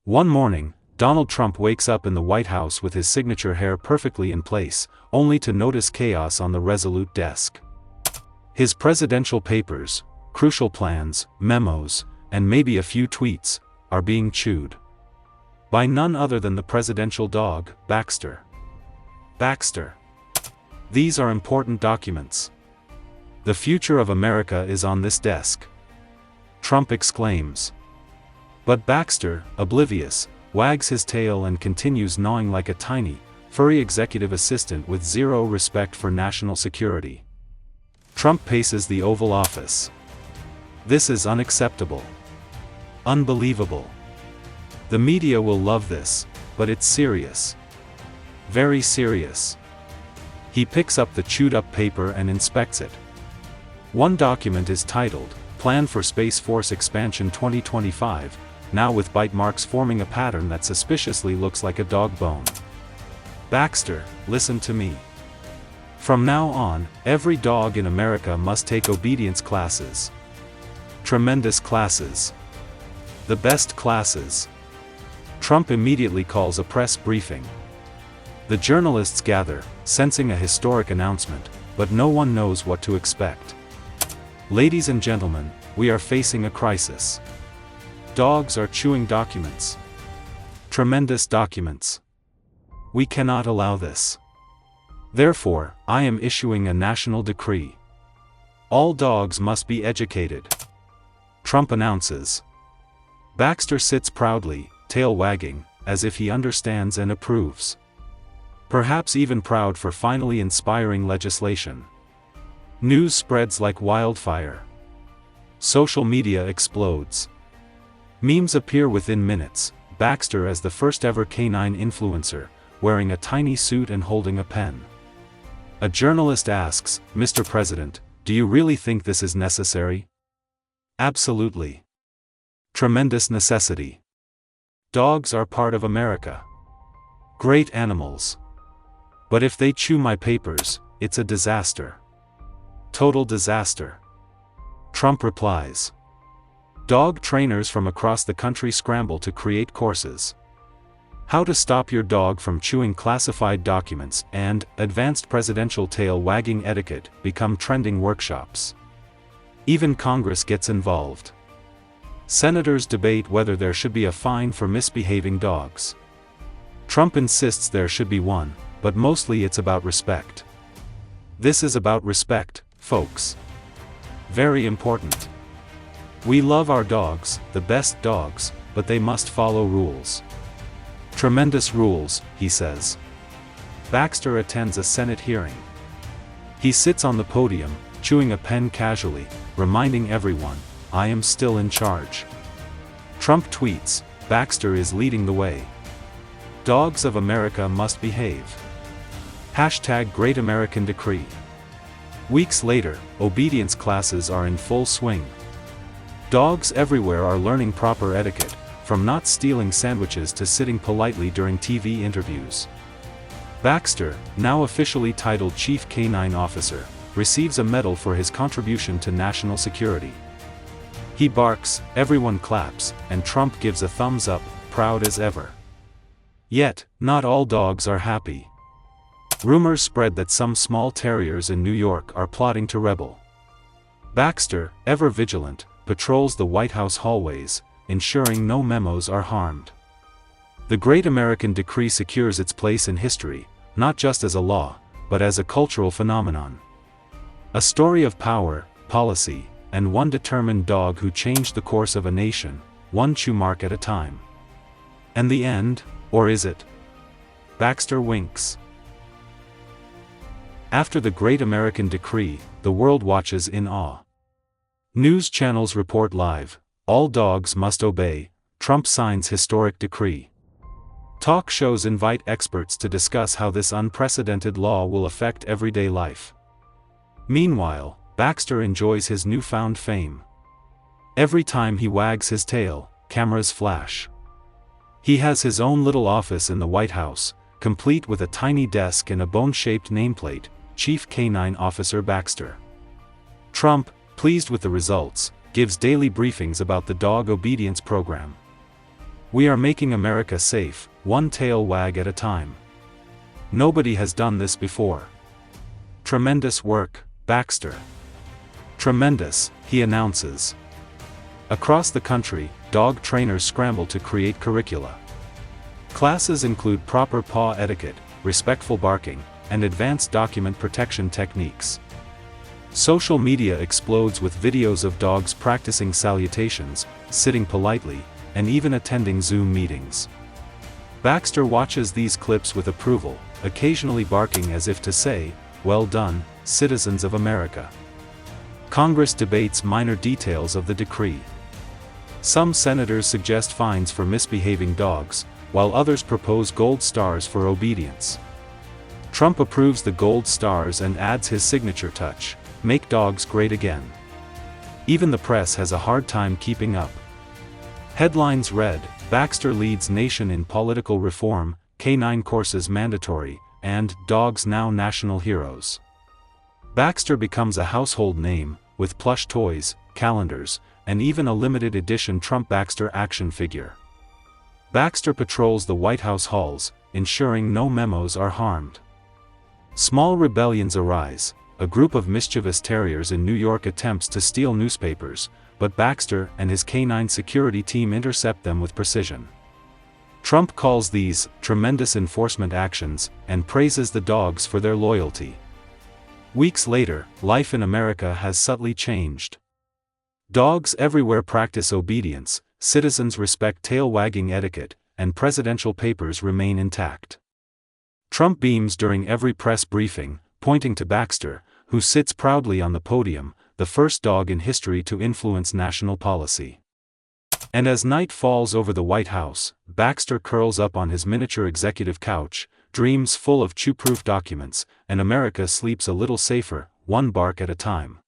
One morning, Donald Trump wakes up in the White House with his signature hair perfectly in place, only to notice chaos on the Resolute desk. His presidential papers, crucial plans, memos, and maybe a few tweets, are being chewed by none other than the presidential dog, Baxter. Baxter. These are important documents. The future of America is on this desk, Trump exclaims. But Baxter, oblivious, wags his tail and continues gnawing like a tiny, furry executive assistant with zero respect for national security. Trump paces the Oval Office. This is unacceptable. Unbelievable. The media will love this, but it's serious. Very serious. He picks up the chewed-up paper and inspects it. One document is titled, Plan for Space Force Expansion 2025, now with bite marks forming a pattern that suspiciously looks like a dog bone. Baxter, listen to me. From now on, every dog in America must take obedience classes. Tremendous classes. The best classes. Trump immediately calls a press briefing. The journalists gather, sensing a historic announcement, but no one knows what to expect. Ladies and gentlemen, we are facing a crisis. Dogs are chewing documents. Tremendous documents. We cannot allow this. Therefore, I am issuing a national decree. All dogs must be educated. Trump announces. Baxter sits proudly, tail wagging, as if he understands and approves. Perhaps even proud for finally inspiring legislation. News spreads like wildfire. Social media explodes. Memes appear within minutes, Baxter as the first ever canine influencer, wearing a tiny suit and holding a pen. A journalist asks, Mr. President, do you really think this is necessary? Absolutely. Tremendous necessity. Dogs are part of America. Great animals. But if they chew my papers, it's a disaster. Total disaster. Trump replies. Dog trainers from across the country scramble to create courses. How to stop your dog from chewing classified documents and advanced presidential tail wagging etiquette become trending workshops. Even Congress gets involved. Senators debate whether there should be a fine for misbehaving dogs. Trump insists there should be one, but mostly it's about respect. This is about respect, folks. Very important. We love our dogs, the best dogs, but they must follow rules. Tremendous rules, he says. Baxter attends a Senate hearing. He sits on the podium, chewing a pen casually, reminding everyone, I am still in charge. Trump tweets, Baxter is leading the way. Dogs of America must behave. Hashtag Great American Decree. Weeks later, obedience classes are in full swing. Dogs everywhere are learning proper etiquette, from not stealing sandwiches to sitting politely during TV interviews. Baxter, now officially titled Chief Canine Officer, receives a medal for his contribution to national security. He barks, everyone claps, and Trump gives a thumbs up, proud as ever. Yet, not all dogs are happy. Rumors spread that some small terriers in New York are plotting to rebel. Baxter, ever vigilant, patrols the White House hallways, ensuring no memos are harmed. The Great American Decree secures its place in history, not just as a law, but as a cultural phenomenon. A story of power, policy, and one determined dog who changed the course of a nation, one chew mark at a time. And the end, or is it? Baxter winks. After the Great American Decree, the world watches in awe. News channels report live, all dogs must obey, Trump signs historic decree. Talk shows invite experts to discuss how this unprecedented law will affect everyday life. Meanwhile, Baxter enjoys his newfound fame. Every time he wags his tail, cameras flash. He has his own little office in the White House, complete with a tiny desk and a bone-shaped nameplate, Chief Canine Officer Baxter. Trump, pleased with the results, gives daily briefings about the dog obedience program. We are making America safe, one tail wag at a time. Nobody has done this before. Tremendous work, Baxter. Tremendous, he announces. Across the country, dog trainers scramble to create curricula. Classes include proper paw etiquette, respectful barking, and advanced document protection techniques. Social media explodes with videos of dogs practicing salutations, sitting politely, and even attending Zoom meetings. Baxter watches these clips with approval, occasionally barking as if to say, "Well done, citizens of America." Congress debates minor details of the decree. Some senators suggest fines for misbehaving dogs, while others propose gold stars for obedience. Trump approves the gold stars and adds his signature touch: "Make dogs great again." Even the press has a hard time keeping up. Headlines read, "Baxter leads nation in political reform, canine courses mandatory," and "Dogs now national heroes." Baxter becomes a household name, with plush toys, calendars, and even a limited edition Trump Baxter action figure. Baxter patrols the White House halls, ensuring no memos are harmed. Small rebellions arise. A group of mischievous terriers in New York attempts to steal newspapers, but Baxter and his canine security team intercept them with precision. Trump calls these tremendous enforcement actions and praises the dogs for their loyalty. Weeks later, life in America has subtly changed. Dogs everywhere practice obedience, citizens respect tail-wagging etiquette, and presidential papers remain intact. Trump beams during every press briefing, pointing to Baxter, who sits proudly on the podium, the first dog in history to influence national policy. And as night falls over the White House, Baxter curls up on his miniature executive couch, dreams full of chew-proof documents, and America sleeps a little safer, one bark at a time.